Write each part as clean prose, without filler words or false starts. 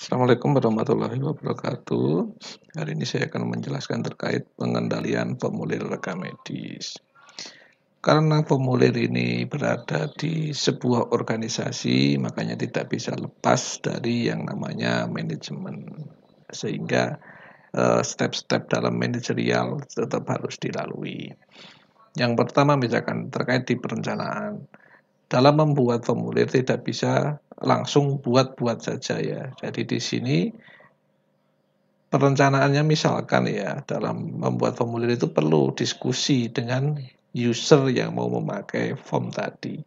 Assalamualaikum warahmatullahi wabarakatuh. Hari ini saya akan menjelaskan terkait pengendalian formulir rekam medis. Karena formulir ini berada di sebuah organisasi, makanya tidak bisa lepas dari yang namanya manajemen. Sehingga step-step dalam manajerial tetap harus dilalui. Yang pertama misalkan terkait di perencanaan. Dalam membuat formulir tidak bisa langsung buat-buat saja ya. Jadi di sini perencanaannya misalkan ya, dalam membuat formulir itu perlu diskusi dengan user yang mau memakai form tadi.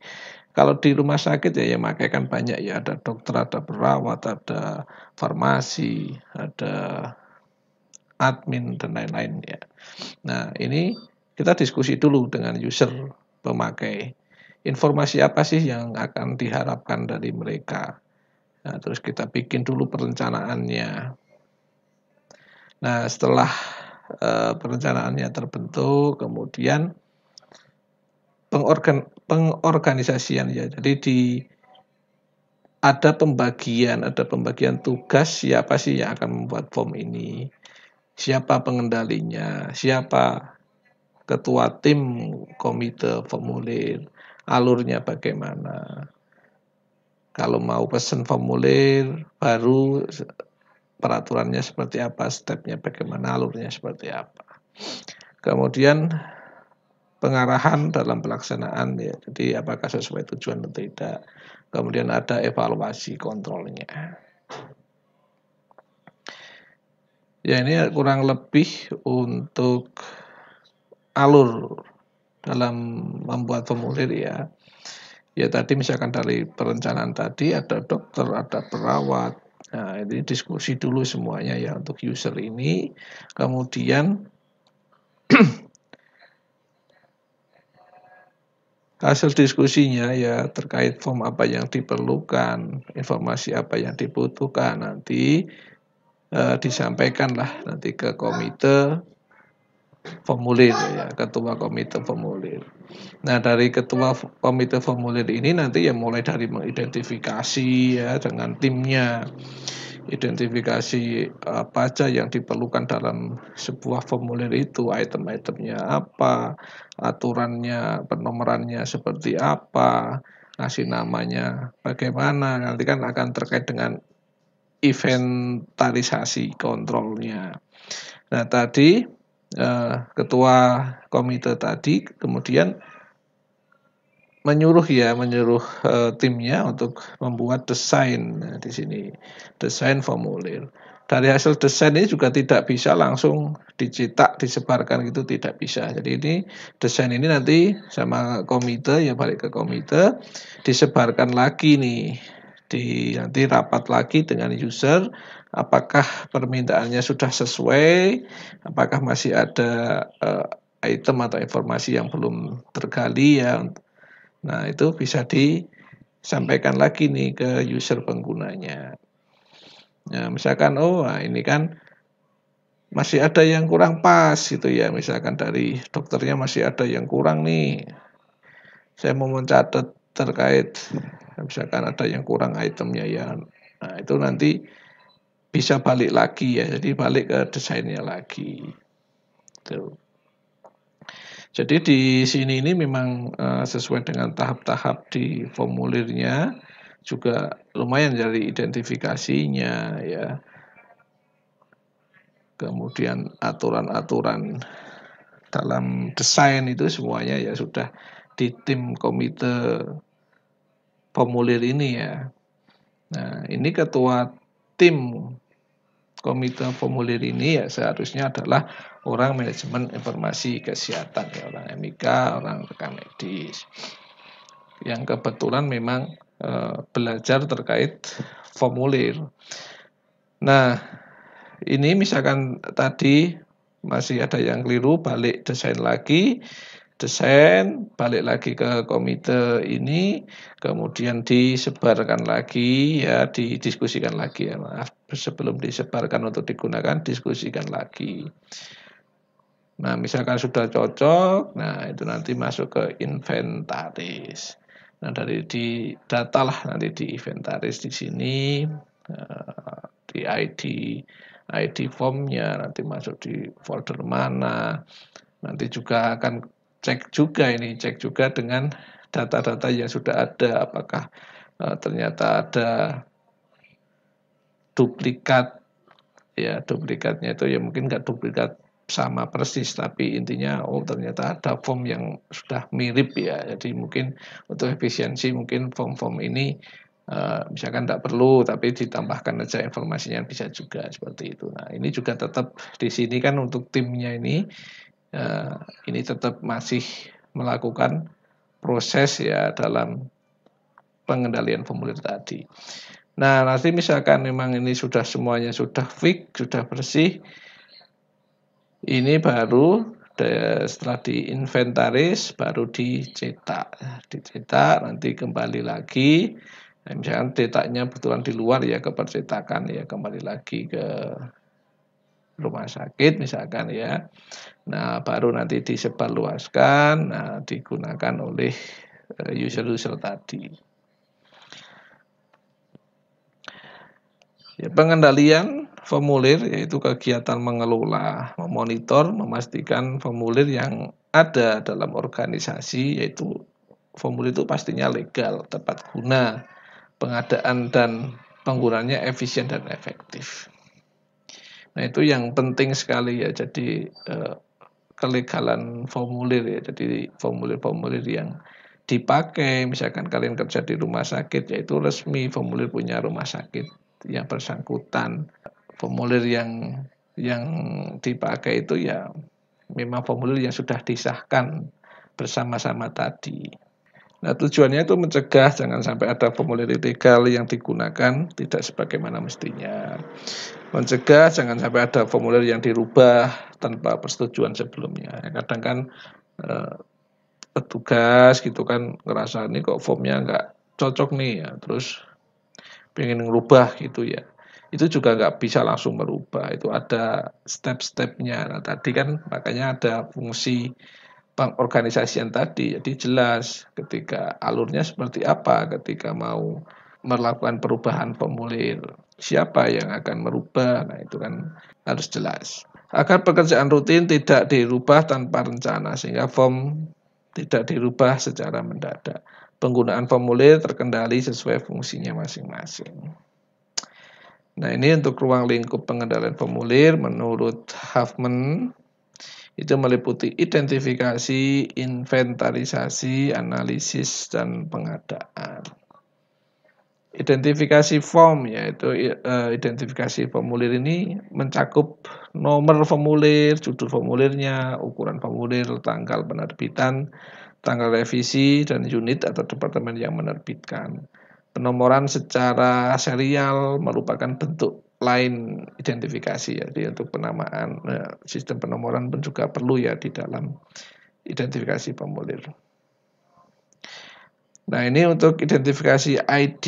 Kalau di rumah sakit ya yang memakai kan banyak ya, ada dokter, ada perawat, ada farmasi, ada admin dan lain-lain ya. Nah, ini kita diskusi dulu dengan user pemakai. Informasi apa sih yang akan diharapkan dari mereka? Nah, terus kita bikin dulu perencanaannya. Nah, setelah perencanaannya terbentuk, kemudian pengorganisasian ya. Jadi ada pembagian tugas siapa sih yang akan membuat form ini, siapa pengendalinya, siapa ketua tim komite formulir, alurnya bagaimana. Kalau mau pesen formulir baru peraturannya seperti apa, stepnya bagaimana, alurnya seperti apa. Kemudian pengarahan dalam pelaksanaan ya, jadi apakah sesuai tujuan atau tidak. Kemudian ada evaluasi kontrolnya. Ya ini kurang lebih untuk alur dalam membuat formulir ya. Ya tadi misalkan dari perencanaan tadi ada dokter, ada perawat. Nah ini diskusi dulu semuanya ya untuk user ini. Kemudian hasil diskusinya ya terkait form apa yang diperlukan, informasi apa yang dibutuhkan nanti disampaikanlah nanti ke komite formulir ya, ketua komite formulir. Nah, dari ketua komite formulir ini nanti ya mulai dari mengidentifikasi ya dengan timnya. Identifikasi apa aja yang diperlukan dalam sebuah formulir itu, item-itemnya apa, aturannya, penomorannya seperti apa, ngasih namanya bagaimana, nanti kan akan terkait dengan inventarisasi kontrolnya. Nah, tadi ketua komite tadi kemudian menyuruh timnya untuk membuat desain. Nah, di sini desain formulir. Dari hasil desain ini juga tidak bisa langsung dicetak, disebarkan gitu tidak bisa. Jadi ini desain ini nanti sama komite ya balik ke komite disebarkan lagi nih. Nanti rapat lagi dengan user apakah permintaannya sudah sesuai, apakah masih ada item atau informasi yang belum tergali ya. Nah, itu bisa disampaikan lagi nih ke user penggunanya. Nah, misalkan ini kan masih ada yang kurang pas gitu ya. Misalkan dari dokternya masih ada yang kurang nih. Saya mau mencatat terkait misalkan ada yang kurang itemnya ya. Nah, itu nanti bisa balik lagi ya. Jadi balik ke desainnya lagi. Tuh. Jadi di sini ini memang sesuai dengan tahap-tahap di formulirnya juga lumayan dari identifikasinya ya. Kemudian aturan-aturan dalam desain itu semuanya ya sudah di tim komite formulir ini ya. Nah, ini ketua tim komite formulir ini ya seharusnya adalah orang manajemen informasi kesehatan ya, orang MIK, orang rekam medis yang kebetulan memang belajar terkait formulir. Nah, ini misalkan tadi masih ada yang keliru, balik desain lagi, balik lagi ke komite ini, kemudian disebarkan lagi ya, didiskusikan lagi ya, maaf, sebelum disebarkan untuk digunakan, diskusikan lagi. Nah, misalkan sudah cocok, nah itu nanti masuk ke inventaris. Nah, dari di data lah nanti di inventaris di sini di ID formnya, nanti masuk di folder mana, nanti juga akan cek juga dengan data-data yang sudah ada, apakah ternyata ada duplikat, ya duplikatnya itu ya mungkin nggak duplikat sama persis, tapi intinya ternyata ada form yang sudah mirip ya, jadi mungkin untuk efisiensi mungkin form-form ini misalkan tidak perlu tapi ditambahkan aja informasinya, bisa juga seperti itu. Nah ini juga tetap di sini kan untuk timnya ini tetap masih melakukan proses ya dalam pengendalian formulir tadi. Nah, nanti misalkan memang ini sudah semuanya sudah fix, sudah bersih, ini baru setelah diinventaris, baru dicetak. Dicetak, nanti kembali lagi. Nah, misalkan cetaknya kebetulan di luar ya ke percetakan ya, kembali lagi ke rumah sakit misalkan ya. Nah, baru nanti disebarluaskan, nah digunakan oleh user-user tadi. Ya, pengendalian formulir yaitu kegiatan mengelola, memonitor, memastikan formulir yang ada dalam organisasi, yaitu formulir itu pastinya legal, tepat guna, pengadaan dan penggunaannya efisien dan efektif. Nah itu yang penting sekali ya, jadi kelegalan formulir ya, jadi formulir-formulir yang dipakai, misalkan kalian kerja di rumah sakit, yaitu resmi formulir punya rumah sakit yang bersangkutan. Formulir yang dipakai itu ya memang formulir yang sudah disahkan bersama-sama tadi. Nah tujuannya itu mencegah jangan sampai ada formulir ilegal yang digunakan tidak sebagaimana mestinya. Mencegah jangan sampai ada formulir yang dirubah tanpa persetujuan sebelumnya. Kadang kan petugas gitu kan ngerasa ini kok formnya nggak cocok nih ya, terus pengen ngerubah gitu ya, itu juga nggak bisa langsung merubah, itu ada step-stepnya. Nah tadi kan makanya ada fungsi pengorganisasian tadi, jadi jelas ketika alurnya seperti apa, ketika mau melakukan perubahan formulir siapa yang akan merubah, nah itu kan harus jelas agar pekerjaan rutin tidak dirubah tanpa rencana sehingga form tidak dirubah secara mendadak. Penggunaan formulir terkendali sesuai fungsinya masing-masing. Nah ini untuk ruang lingkup pengendalian formulir menurut Huffman itu meliputi identifikasi, inventarisasi, analisis, dan pengadaan. Identifikasi form yaitu identifikasi formulir ini mencakup nomor formulir, judul formulirnya, ukuran formulir, tanggal penerbitan, tanggal revisi, dan unit atau departemen yang menerbitkan. Penomoran secara serial merupakan bentuk lain identifikasi ya. Jadi untuk penamaan sistem penomoran pun juga perlu ya di dalam identifikasi formulir. Nah ini untuk identifikasi ID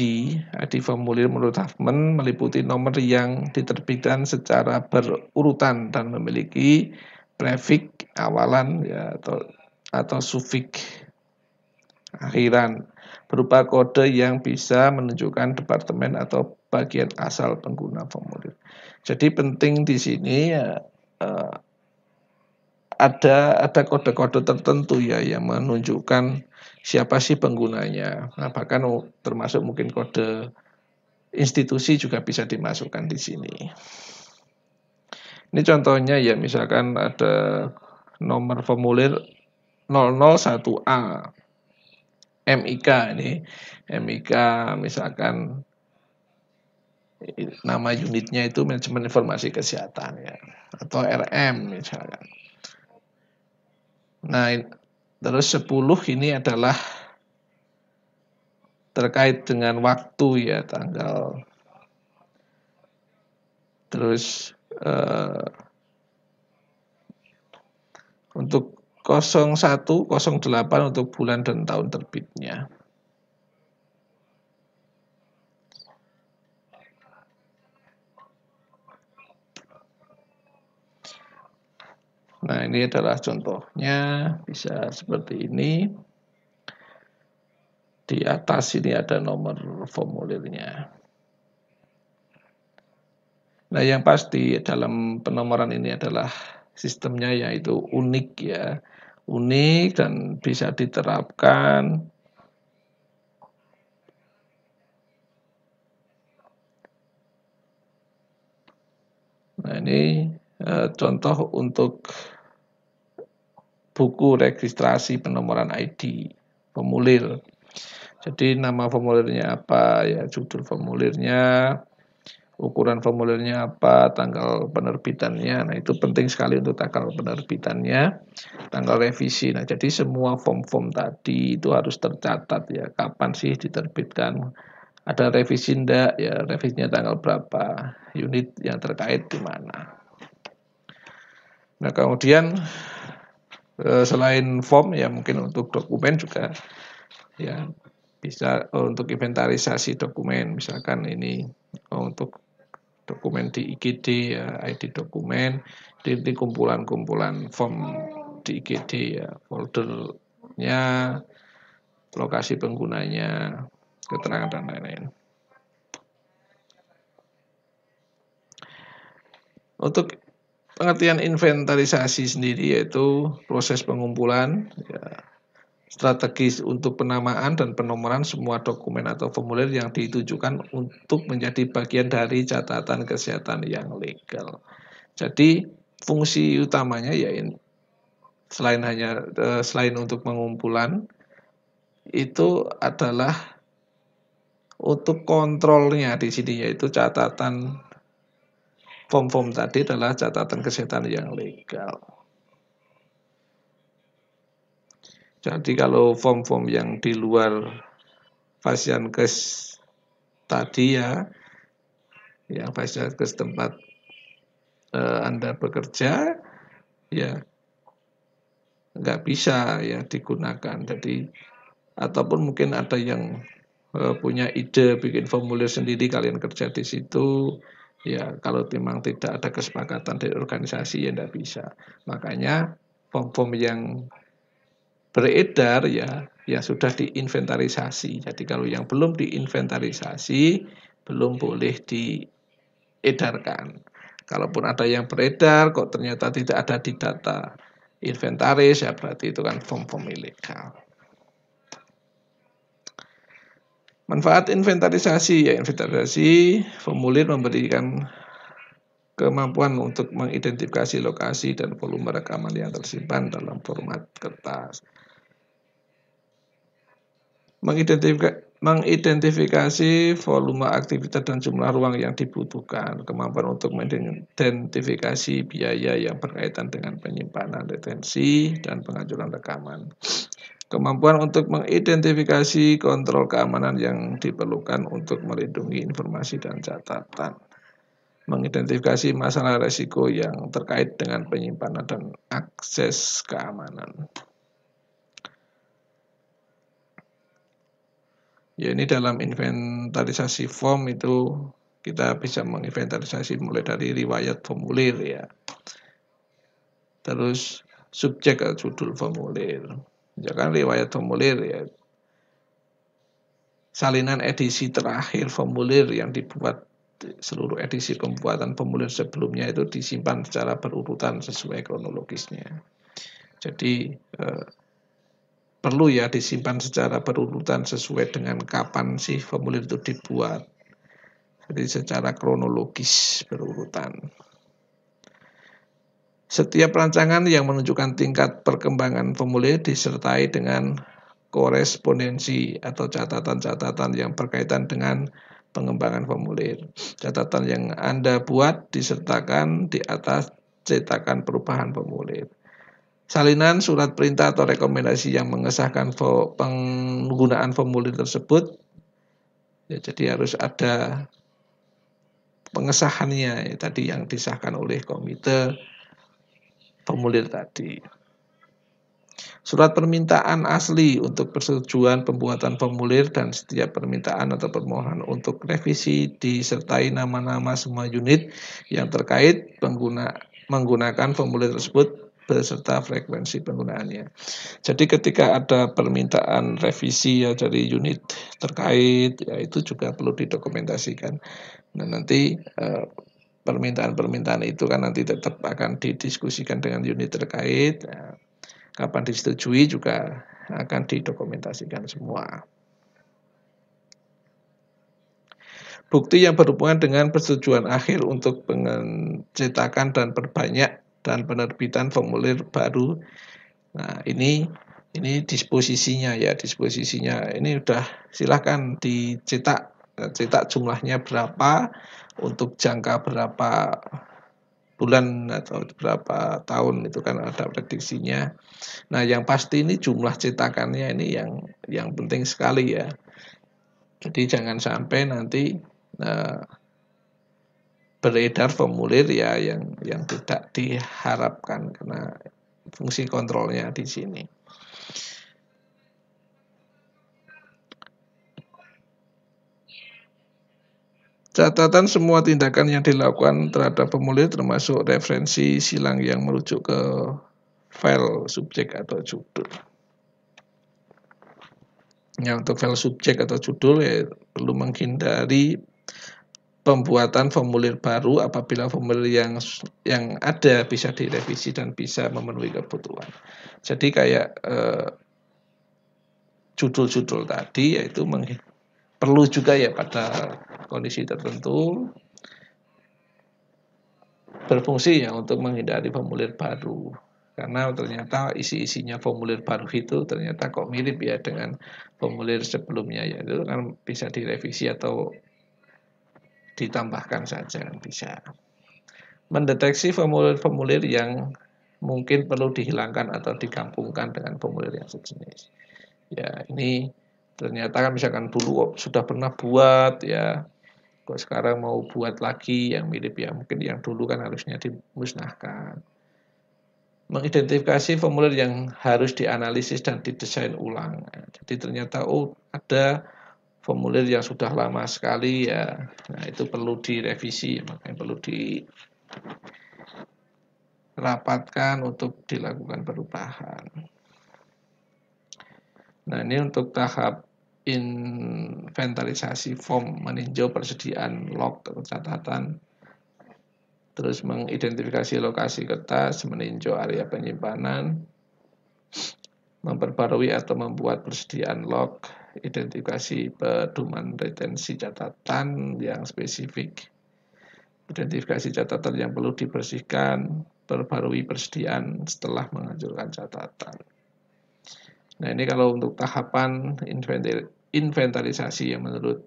formulir menurut Huffman meliputi nomor yang diterbitkan secara berurutan dan memiliki prefix awalan ya, atau sufiks akhiran berupa kode yang bisa menunjukkan departemen atau bagian asal pengguna formulir. Jadi penting di sini ya, ada kode-kode tertentu ya yang menunjukkan siapa sih penggunanya. Nah, bahkan termasuk mungkin kode institusi juga bisa dimasukkan di sini. Ini contohnya ya, misalkan ada nomor formulir 001A MIK ini. MIK misalkan nama unitnya itu manajemen informasi kesehatan ya, atau RM misalkan. Nah, terus 10 ini adalah terkait dengan waktu ya, tanggal. Terus untuk 0108 untuk bulan dan tahun terbitnya. Nah ini adalah contohnya, bisa seperti ini. Di atas ini ada nomor formulirnya. Nah, yang pasti dalam penomoran ini adalah sistemnya yaitu unik ya. Unik dan bisa diterapkan. Nah, ini contoh untuk buku registrasi penomoran ID formulir. Jadi nama formulirnya apa ya, judul formulirnya, ukuran formulirnya apa, tanggal penerbitannya. Nah, itu penting sekali untuk tanggal penerbitannya, tanggal revisi. Nah, jadi semua form-form tadi itu harus tercatat ya, kapan sih diterbitkan, ada revisi enggak ya, revisinya tanggal berapa, unit yang terkait di mana. Nah, kemudian selain form ya mungkin untuk dokumen juga ya bisa untuk inventarisasi dokumen, misalkan ini untuk dokumen di IGD ya, ID dokumen, di kumpulan-kumpulan form di IGD ya, foldernya, lokasi penggunanya, keterangan dan lain-lain. Untuk pengertian inventarisasi sendiri yaitu proses pengumpulan ya, strategis untuk penamaan dan penomoran semua dokumen atau formulir yang ditujukan untuk menjadi bagian dari catatan kesehatan yang legal. Jadi fungsi utamanya ya selain untuk pengumpulan itu adalah untuk kontrolnya di sini, yaitu catatan form-form tadi adalah catatan kesehatan yang legal. Jadi kalau form-form yang di luar Fasiankes tadi ya, yang Fasiankes tempat Anda bekerja, ya nggak bisa ya digunakan. Jadi ataupun mungkin ada yang punya ide bikin formulir sendiri, kalian kerja di situ, ya kalau memang tidak ada kesepakatan dari organisasi ya nggak bisa. Makanya form-form yang beredar ya sudah diinventarisasi. Jadi kalau yang belum diinventarisasi belum boleh diedarkan. Kalaupun ada yang beredar kok ternyata tidak ada di data inventaris ya berarti itu kan form-form ilegal. Manfaat inventarisasi ya, inventarisasi formulir memberikan kemampuan untuk mengidentifikasi lokasi dan volume rekaman yang tersimpan dalam format kertas. Mengidentifikasi volume aktivitas dan jumlah ruang yang dibutuhkan, kemampuan untuk mengidentifikasi biaya yang berkaitan dengan penyimpanan, retensi, dan pengajuran rekaman. Kemampuan untuk mengidentifikasi kontrol keamanan yang diperlukan untuk melindungi informasi dan catatan. Mengidentifikasi masalah resiko yang terkait dengan penyimpanan dan akses keamanan. Ya, ini dalam inventarisasi form itu kita bisa menginventarisasi mulai dari riwayat formulir ya. Terus subjek atau judul formulir. Misalkan riwayat formulir ya, salinan edisi terakhir formulir yang dibuat, seluruh edisi pembuatan formulir sebelumnya itu disimpan secara berurutan sesuai kronologisnya. Jadi perlu ya disimpan secara berurutan sesuai dengan kapan sih formulir itu dibuat. Jadi secara kronologis berurutan. Setiap rancangan yang menunjukkan tingkat perkembangan formulir disertai dengan korespondensi atau catatan-catatan yang berkaitan dengan pengembangan formulir. Catatan yang Anda buat disertakan di atas cetakan perubahan formulir. Salinan surat perintah atau rekomendasi yang mengesahkan penggunaan formulir tersebut, ya, jadi harus ada pengesahannya ya, tadi yang disahkan oleh komite formulir tadi. Surat permintaan asli untuk persetujuan pembuatan formulir dan setiap permintaan atau permohonan untuk revisi disertai nama-nama semua unit yang terkait menggunakan formulir tersebut beserta frekuensi penggunaannya. Jadi ketika ada permintaan revisi ya dari unit terkait ya itu juga perlu didokumentasikan. Nah nanti permintaan-permintaan itu kan nanti tetap akan didiskusikan dengan unit terkait. Nah, kapan disetujui juga akan didokumentasikan semua. Bukti yang berhubungan dengan persetujuan akhir untuk pencetakan dan perbanyak dan penerbitan formulir baru. Nah, ini disposisinya ya, disposisinya. Ini udah silahkan dicetak. Cetak jumlahnya berapa, untuk jangka berapa bulan atau berapa tahun, itu kan ada prediksinya. Nah, yang pasti ini jumlah cetakannya ini yang penting sekali ya. Jadi jangan sampai nanti beredar formulir ya yang tidak diharapkan, karena fungsi kontrolnya di sini. Catatan semua tindakan yang dilakukan terhadap formulir termasuk referensi silang yang merujuk ke file subjek atau judul. Ya, untuk file subjek atau judul ya perlu menghindari pembuatan formulir baru apabila formulir yang ada bisa direvisi dan bisa memenuhi kebutuhan. Jadi kayak judul-judul tadi yaitu perlu juga ya pada kondisi tertentu berfungsi ya untuk menghindari formulir baru, karena ternyata isi-isinya formulir baru itu ternyata kok mirip ya dengan formulir sebelumnya, ya itu kan bisa direvisi atau ditambahkan saja, bisa. Mendeteksi formulir-formulir yang mungkin perlu dihilangkan atau digabungkan dengan formulir yang sejenis. Ya, ini ternyata kan misalkan dulu sudah pernah buat ya, kok sekarang mau buat lagi yang mirip ya, mungkin yang dulu kan harusnya dimusnahkan. Mengidentifikasi formulir yang harus dianalisis dan didesain ulang. Jadi ternyata ada formulir yang sudah lama sekali ya, nah itu perlu direvisi, makanya perlu dirapatkan untuk dilakukan perubahan. Nah, ini untuk tahap inventarisasi form, meninjau persediaan log atau catatan, terus mengidentifikasi lokasi kertas, meninjau area penyimpanan, memperbarui atau membuat persediaan log, identifikasi pedoman retensi catatan yang spesifik, identifikasi catatan yang perlu dibersihkan, perbarui persediaan setelah menghancurkan catatan. Nah, ini kalau untuk tahapan inventarisasi yang menurut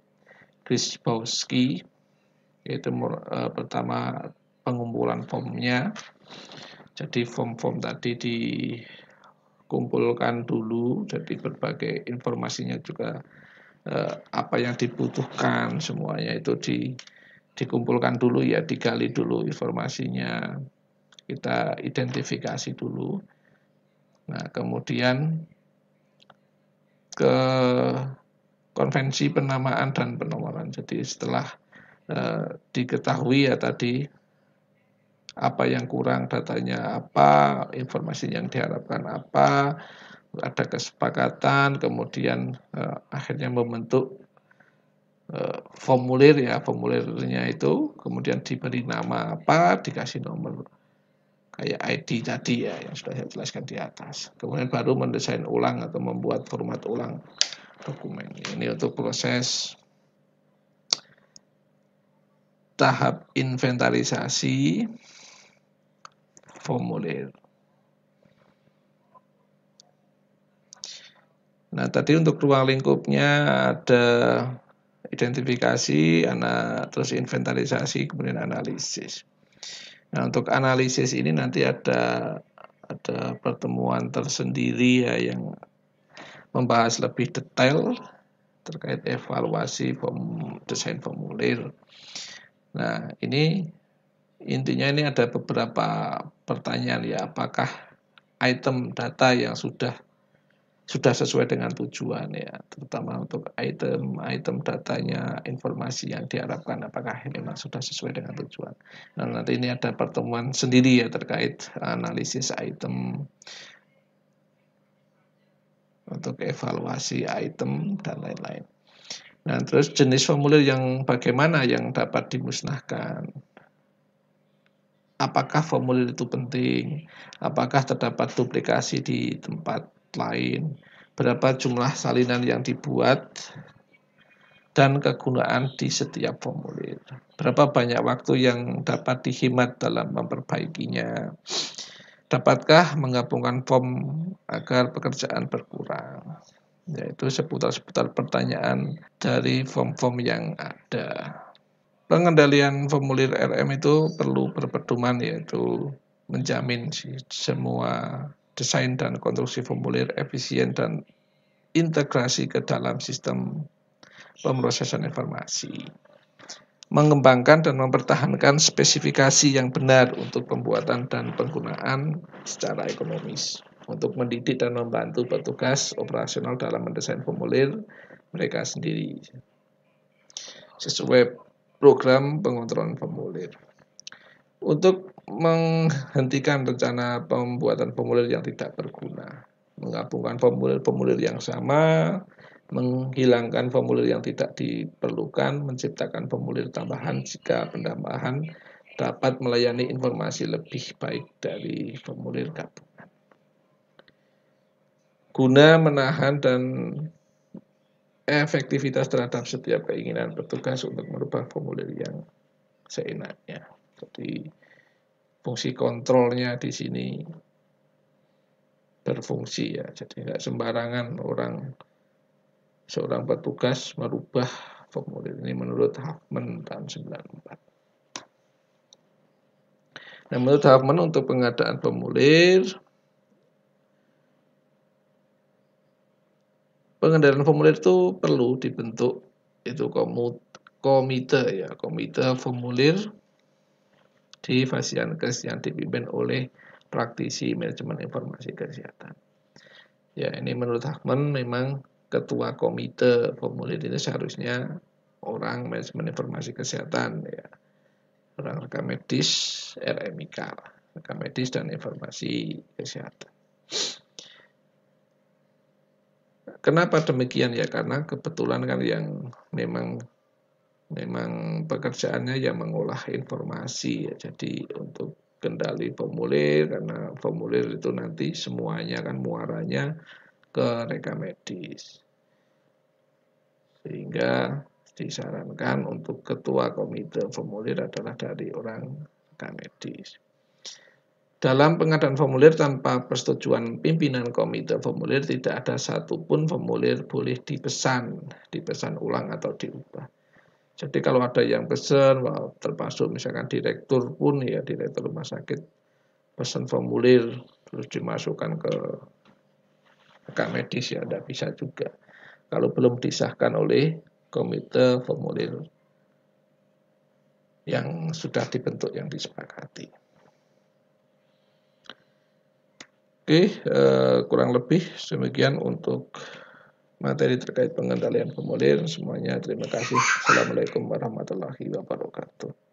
Grzyzbowski, yaitu pertama pengumpulan formnya. Jadi form-form tadi dikumpulkan dulu, jadi berbagai informasinya juga apa yang dibutuhkan semuanya itu dikumpulkan dulu ya, digali dulu informasinya, kita identifikasi dulu. Nah, kemudian ke konvensi penamaan dan penomoran. Jadi setelah diketahui ya tadi apa yang kurang datanya, apa informasi yang diharapkan, apa ada kesepakatan, kemudian akhirnya membentuk formulir ya, formulirnya itu kemudian diberi nama apa, dikasih nomor kayak ID tadi ya yang sudah saya jelaskan di atas. Kemudian baru mendesain ulang atau membuat format ulang dokumen. Ini untuk proses tahap inventarisasi formulir. Nah, tadi untuk ruang lingkupnya ada identifikasi, terus inventarisasi, kemudian analisis. Nah, untuk analisis ini nanti ada pertemuan tersendiri ya yang membahas lebih detail terkait evaluasi desain formulir. Nah, ini intinya ini ada beberapa pertanyaan ya, apakah item data yang sudah sesuai dengan tujuan ya, terutama untuk item datanya, informasi yang diharapkan apakah memang sudah sesuai dengan tujuan. Nah, nanti ini ada pertemuan sendiri ya terkait analisis item, untuk evaluasi item dan lain-lain. Nah, terus jenis formulir yang bagaimana yang dapat dimusnahkan. apakah formulir itu penting, apakah terdapat duplikasi di tempat lain, berapa jumlah salinan yang dibuat, dan kegunaan di setiap formulir. Berapa banyak waktu yang dapat dihemat dalam memperbaikinya. Dapatkah menggabungkan form agar pekerjaan berkurang? Yaitu seputar-seputar pertanyaan dari form-form yang ada. Pengendalian formulir RM itu perlu berpedoman, yaitu menjamin semua desain dan konstruksi formulir efisien dan integrasi ke dalam sistem pemrosesan informasi. Mengembangkan dan mempertahankan spesifikasi yang benar untuk pembuatan dan penggunaan secara ekonomis. Untuk mendidik dan membantu petugas operasional dalam mendesain formulir mereka sendiri sesuai program pengontrolan formulir. Untuk menghentikan rencana pembuatan formulir yang tidak berguna, menggabungkan formulir-formulir yang sama, menghilangkan formulir yang tidak diperlukan, menciptakan formulir tambahan jika penambahan dapat melayani informasi lebih baik dari formulir gabungan. Guna menahan dan efektivitas terhadap setiap keinginan petugas untuk merubah formulir yang seenaknya. Jadi fungsi kontrolnya di sini berfungsi ya. Jadi nggak sembarangan seorang petugas merubah formulir ini menurut Huffman tahun 94. Nah, menurut Huffman untuk pengadaan formulir, pengendalian formulir itu perlu dibentuk itu komite formulir di Fasiankes yang dipimpin oleh praktisi manajemen informasi kesehatan. Ya, ini menurut Huffman memang ketua komite formulir ini seharusnya orang manajemen informasi kesehatan, ya, orang rekam medis, RMIK, rekam medis dan informasi kesehatan. Kenapa demikian ya? Karena kebetulan kan yang memang pekerjaannya yang mengolah informasi ya. Jadi untuk kendali formulir, karena formulir itu nanti semuanya kan muaranya ke rekam medis. Sehingga disarankan untuk ketua komite formulir adalah dari orang rekam medis. Dalam pengadaan formulir tanpa persetujuan pimpinan komite formulir tidak ada satupun formulir boleh dipesan ulang atau diubah. Jadi kalau ada yang pesan, termasuk misalkan direktur pun ya, direktur rumah sakit pesan formulir terus dimasukkan ke rekam medis ya tidak bisa juga. Kalau belum disahkan oleh komite formulir yang sudah dibentuk, yang disepakati. Oke, kurang lebih demikian untuk materi terkait pengendalian formulir. Semuanya terima kasih. Assalamualaikum warahmatullahi wabarakatuh.